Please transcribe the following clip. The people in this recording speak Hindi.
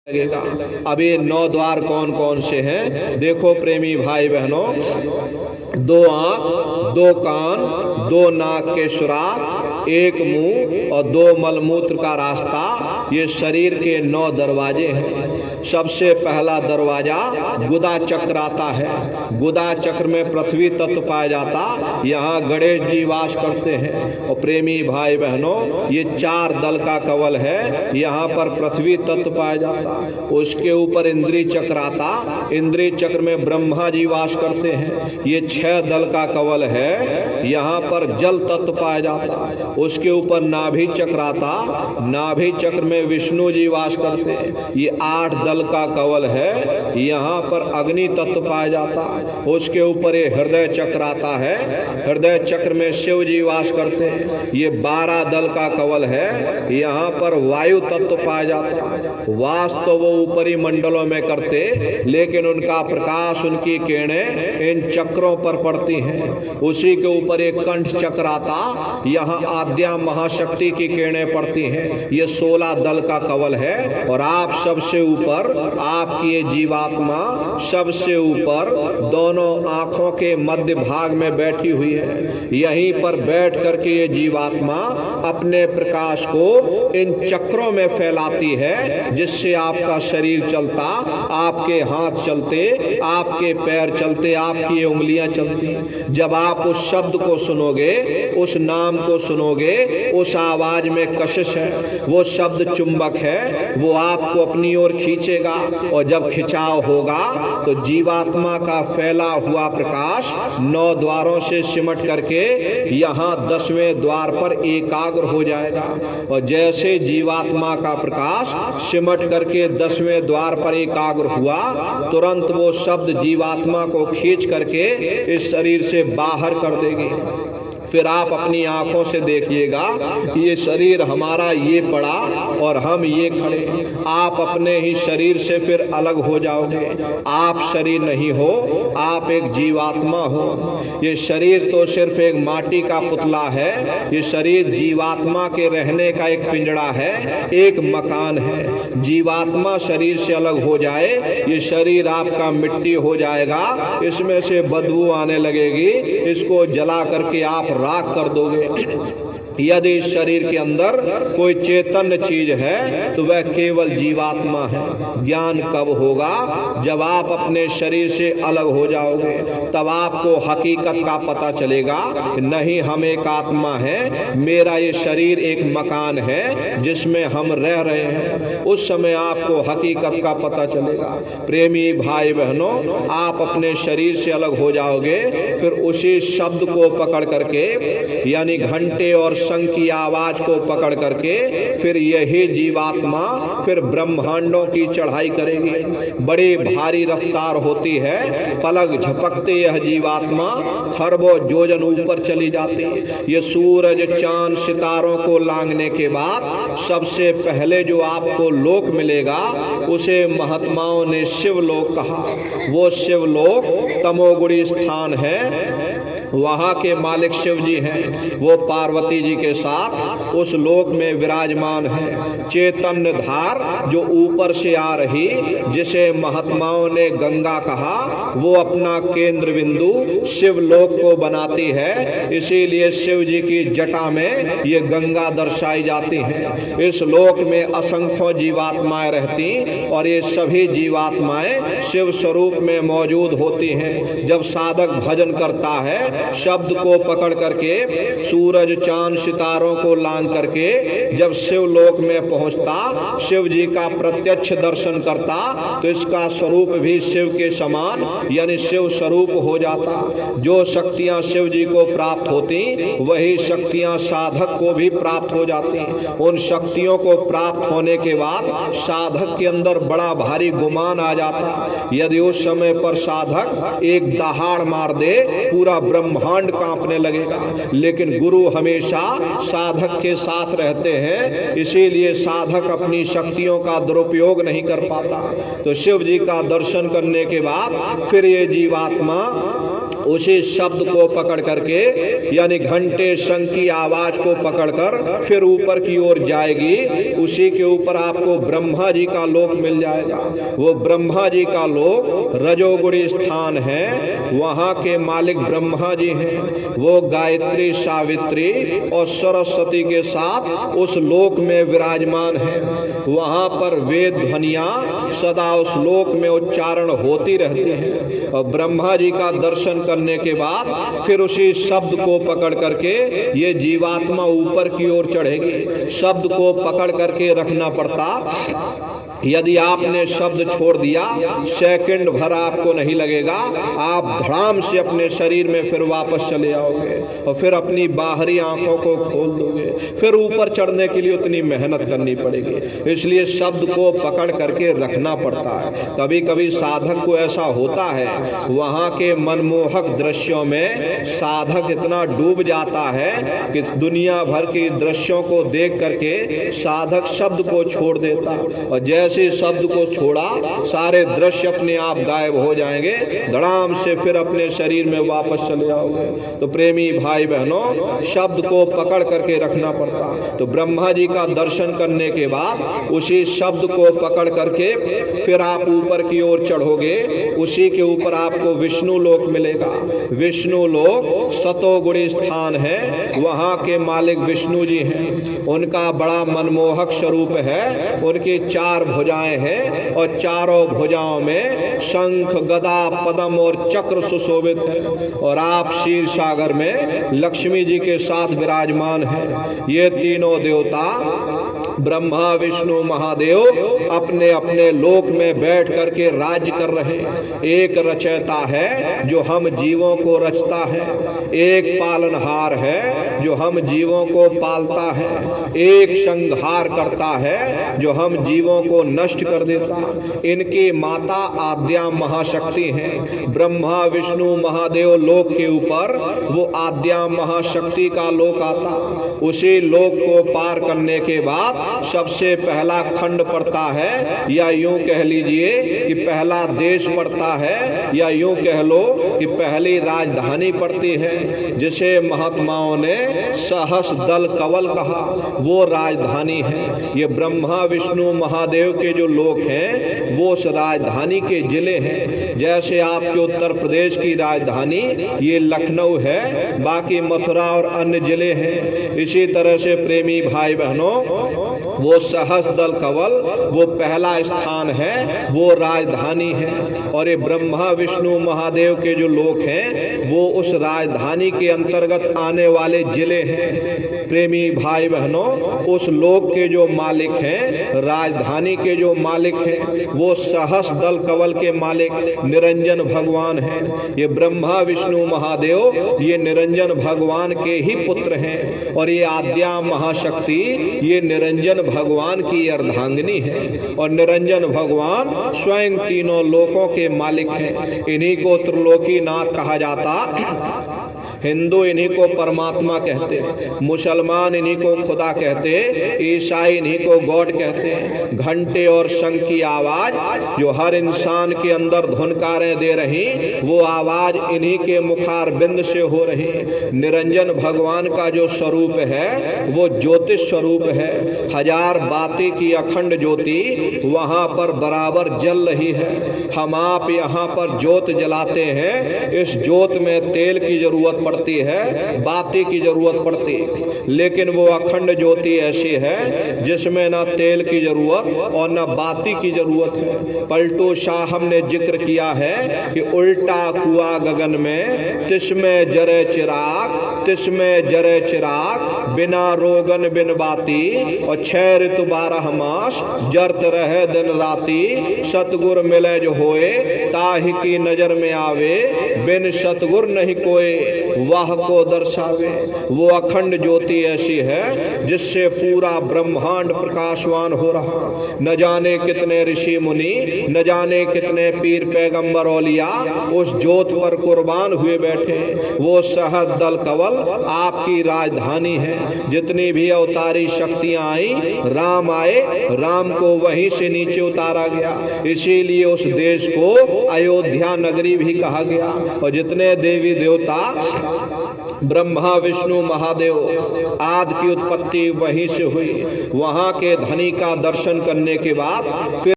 लगेगा। अब ये 9 द्वार कौन कौन से हैं देखो प्रेमी भाई बहनों। 2 आंख, 2 कान, 2 नाक के सुराख, 1 मुंह और 2 मलमूत्र का रास्ता, ये शरीर के 9 दरवाजे हैं। सबसे पहला दरवाजा गुदा चक्र आता है। गुदा चक्र में पृथ्वी तत्व पाया जाता, यहाँ गणेश जी वास करते हैं। और प्रेमी भाई बहनों ये 4 दल का कवल है, यहाँ पर पृथ्वी तत्व पाया जाता। उसके ऊपर इंद्रिय चक्र आता, इंद्रिय चक्र में ब्रह्मा जी वास करते हैं। ये 6 दल का कवल है, यहाँ पर जल तत्व पाया जाता। उसके ऊपर नाभि चक्र आता, नाभि चक्र में विष्णु जी वास करते हैं। ये 8 दल का कवल है, यहाँ पर अग्नि तत्व पाया जाता। उसके ऊपर ये हृदय चक्र आता है, हृदय चक्र में शिव जी वास करते हैं। ये 12 दल का कवल है, यहाँ पर वायु तत्व पाया जाता। वास तो वो ऊपरी मंडलों में करते, लेकिन उनका प्रकाश, उनकी किरणें इन चक्रों पर पड़ती हैं। उसी के ऊपर एक कंठ चक्र आता, यहाँ आद्या महाशक्ति की किरणें पड़ती हैं। ये 16 दल का कवल है। और आप सबसे ऊपर, आपकी ये जीवात्मा सबसे ऊपर दोनों आंखों के मध्य भाग में बैठी हुई है। यहीं पर बैठ करके ये जीवात्मा अपने प्रकाश को इन चक्रों में फैलाती है, जिससे आपका शरीर चलता, आपके हाथ चलते, आपके पैर चलते, आपकी उंगलियां चलती। जब आप उस शब्द को सुनोगे, उस नाम को सुनोगे, उस आवाज में कशिश है, वो शब्द चुंबक है, वो आपको अपनी ओर खींचेगा। और जब खिंचाव होगा तो जीवात्मा का फैला हुआ प्रकाश 9 द्वारों से सिमट करके यहाँ 10वें द्वार पर एकाग्र हो जाएगा। और जैसे जीवात्मा का प्रकाश सिमट करके 10वें द्वार पर एकाग्र हुआ, तुरंत वो शब्द जीवात्मा को खींच करके इस शरीर से बाहर कर देगी। फिर आप अपनी आंखों से देखिएगा, ये शरीर हमारा ये पड़ा और हम ये खड़े। आप अपने ही शरीर से फिर अलग हो जाओगे। आप शरीर नहीं हो, आप एक जीवात्मा हो। ये शरीर तो सिर्फ एक माटी का पुतला है। ये शरीर जीवात्मा के रहने का एक पिंजड़ा है, एक मकान है। जीवात्मा शरीर से अलग हो जाए, ये शरीर आपका मिट्टी हो जाएगा, इसमें से बदबू आने लगेगी, इसको जला करके आप राख कर दोगे। यदि इस शरीर के अंदर कोई चैतन्य चीज है तो वह केवल जीवात्मा है। ज्ञान कब होगा? जब आप अपने शरीर से अलग हो जाओगे, तब आपको हकीकत का पता चलेगा। नहीं, हम एक आत्मा है, मेरा ये शरीर एक मकान है जिसमें हम रह रहे हैं। उस समय आपको हकीकत का पता चलेगा। प्रेमी भाई बहनों, आप अपने शरीर से अलग हो जाओगे, फिर उसी शब्द को पकड़ करके, यानी घंटे और शंख की आवाज को पकड़ करके, फिर यही जीवात्मा फिर ब्रह्मांडों की चढ़ाई करेगी। बड़ी भारी रफ्तार होती है, पलक झपकते यह जीवात्मा खरबों योजन ऊपर चली जाती। ये सूरज, चांद, सितारों को लांघने के बाद सबसे पहले जो आपको लोक मिलेगा, उसे महात्माओं ने शिवलोक कहा। वो शिवलोक तमोगुणी स्थान है। वहां के मालिक शिव जी हैं। वो पार्वती जी के साथ उस लोक में विराजमान है। चैतन्य धार जो ऊपर से आ रही, जिसे महात्माओं ने गंगा कहा, वो अपना केंद्र बिंदु शिव लोक को बनाती है। इसीलिए शिव जी की जटा में ये गंगा दर्शाई जाती है। इस लोक में असंख्यों जीवात्माएं रहती, और ये सभी जीवात्माएं शिव स्वरूप में मौजूद होती हैं। जब साधक भजन करता है, शब्द को पकड़ करके, सूरज, चांद, सितारों को लांघ करके जब शिव लोक में पहुंचता, शिव जी का प्रत्यक्ष दर्शन करता, तो इसका स्वरूप भी शिव के समान, यानी शिव स्वरूप हो जाता। जो शक्तियां शिव जी को प्राप्त होती, वही शक्तियां साधक को भी प्राप्त हो जाती। उन शक्तियों को प्राप्त होने के बाद साधक के अंदर बड़ा भारी गुमान आ जाता। यदि उस समय पर साधक एक दहाड़ मार दे, पूरा ब्रह्मांड कांपने लगेगा। लेकिन गुरु हमेशा साधक के साथ रहते हैं, इसीलिए साधक अपनी शक्तियों का दुरुपयोग नहीं कर पाता। तो शिव जी का दर्शन करने के बाद फिर ये जीवात्मा उसी शब्द को पकड़ करके, यानी घंटे शंख की आवाज को पकड़कर फिर ऊपर की ओर जाएगी। उसी के ऊपर आपको ब्रह्मा जी का लोक मिल जाएगा। वो ब्रह्मा जी का लोक रजोगुणी स्थान है, वहां के मालिक ब्रह्मा जी हैं। वो गायत्री, सावित्री और सरस्वती के साथ उस लोक में विराजमान है। वहां पर वेद ध्वनियां सदा उस लोक में उच्चारण होती रहती हैं। और ब्रह्मा जी का दर्शन करने के बाद फिर उसी शब्द को पकड़ करके ये जीवात्मा ऊपर की ओर चढ़ेगी। शब्द को पकड़ करके रखना पड़ता। यदि आपने शब्द छोड़ दिया, सेकंड भर आपको नहीं लगेगा, आप धड़ाम से अपने शरीर में फिर वापस चले आओगे और फिर अपनी बाहरी आंखों को खोल दोगे। फिर ऊपर चढ़ने के लिए उतनी मेहनत करनी पड़ेगी। इसलिए शब्द को पकड़ करके रखना पड़ता है। कभी कभी साधक को ऐसा होता है, वहां के मनमोहक दृश्यों में साधक इतना डूब जाता है कि दुनिया भर के दृश्यों को देख करके साधक शब्द को छोड़ देता। और जैसे शब्द को छोड़ा, सारे दृश्य अपने आप गायब हो जाएंगे। धड़ाम से फिर अपने शरीर में वापस चले आओगे। तो प्रेमी भाई बहनों, शब्द को पकड़ करके रखना पड़ता। तो ब्रह्मा जी का दर्शन करने के बाद उसी शब्द को पकड़ करके फिर आप ऊपर की ओर चढ़ोगे। उसी के ऊपर आपको विष्णु लोक मिलेगा। विष्णु लोक सतोगुणी स्थान है, वहां के मालिक विष्णु जी हैं। उनका बड़ा मनमोहक स्वरूप है। उनकी 4 भुजाएं हैं और चारों भुजाओं में शंख, गदा, पद्म और चक्र सुशोभित है। और आप क्षीर सागर में लक्ष्मी जी के साथ विराजमान हैं। ये तीनों देवता ब्रह्मा, विष्णु, महादेव अपने अपने लोक में बैठ करके राज्य कर रहे हैं। एक रचयिता है जो हम जीवों को रचता है, एक पालनहार है जो हम जीवों को पालता है, एक संहार करता है जो हम जीवों को नष्ट कर देता। इनकी माता आद्या महाशक्ति हैं। ब्रह्मा, विष्णु, महादेव लोक के ऊपर वो आद्या महाशक्ति का लोक आता। उसी लोक को पार करने के बाद सबसे पहला खंड पड़ता है, या यूं कह लीजिए कि पहला देश पड़ता है, या यूं कह लो कि पहली राजधानी पड़ती है, जिसे महात्माओं ने सहस दल कवल कहा। वो राजधानी है। ये ब्रह्मा, विष्णु, महादेव के जो लोक हैं वो उस राजधानी के जिले हैं। जैसे आपके उत्तर प्रदेश की राजधानी ये लखनऊ है, बाकी मथुरा और अन्य जिले हैं। इसी तरह से प्रेमी भाई बहनों, वो सहस दल कवल वो पहला स्थान है, वो राजधानी है। और ये ब्रह्मा, विष्णु, महादेव के जो लोक हैं वो उस राजधानी के अंतर्गत आने वाले जिले हैं। प्रेमी भाई बहनों, उस लोक के जो मालिक हैं, राजधानी के जो मालिक हैं, वो सहस दल कवल के मालिक निरंजन भगवान हैं। ये ब्रह्मा, विष्णु, महादेव ये निरंजन भगवान के ही पुत्र हैं। और ये आद्या महाशक्ति ये निरंजन भगवान की अर्धांगिनी है। और निरंजन भगवान स्वयं तीनों लोकों के मालिक हैं। इन्हीं को त्रिलोकीनाथ कहा जाता। हिंदू इन्हीं को परमात्मा कहते हैं, मुसलमान इन्हीं को खुदा कहते हैं, ईसाई इन्हीं को गॉड कहते हैं। घंटे और शंख की आवाज जो हर इंसान के अंदर धुनकारें दे रही, वो आवाज इन्हीं के मुखार बिंद से हो रही। निरंजन भगवान का जो स्वरूप है वो ज्योतिष स्वरूप है। 1000 बाती की अखंड ज्योति वहां पर बराबर जल रही है। हम आप यहाँ पर ज्योत जलाते हैं, इस ज्योत में तेल की जरूरत पड़ती है, बाती की जरूरत पड़ती, लेकिन वो अखंड ज्योति ऐसी है जिसमें न तेल की जरूरत और न बाती की जरूरत है। पलटू शाह हमने जिक्र किया है कि उल्टा कुआ गगन में तिसमें जरे चिराग, तिसमें जरे चिराग, बिना रोगन बिन बाती, और 6 ऋतु 12 मास जरत रहे दिन राती। सतगुर मिले जो होए ताहि की नजर में आवे, बिन सतगुर नहीं कोई। वह को दर्शावे। वो अखंड ज्योति ऐसी है जिससे पूरा ब्रह्मांड प्रकाशवान हो रहा। न जाने कितने ऋषि मुनि, न जाने कितने पीर पैगंबर औलिया उस ज्योत पर कुर्बान हुए बैठे। वो सहद दल कवल आपकी राजधानी है। जितनी भी अवतारी शक्तियां आई, राम आए, राम को वहीं से नीचे उतारा गया। इसीलिए उस देश को अयोध्या नगरी भी कहा गया। और जितने देवी देवता ब्रह्मा विष्णु महादेव आदि की उत्पत्ति वहीं से हुई। वहां के धनी का दर्शन करने के बाद फिर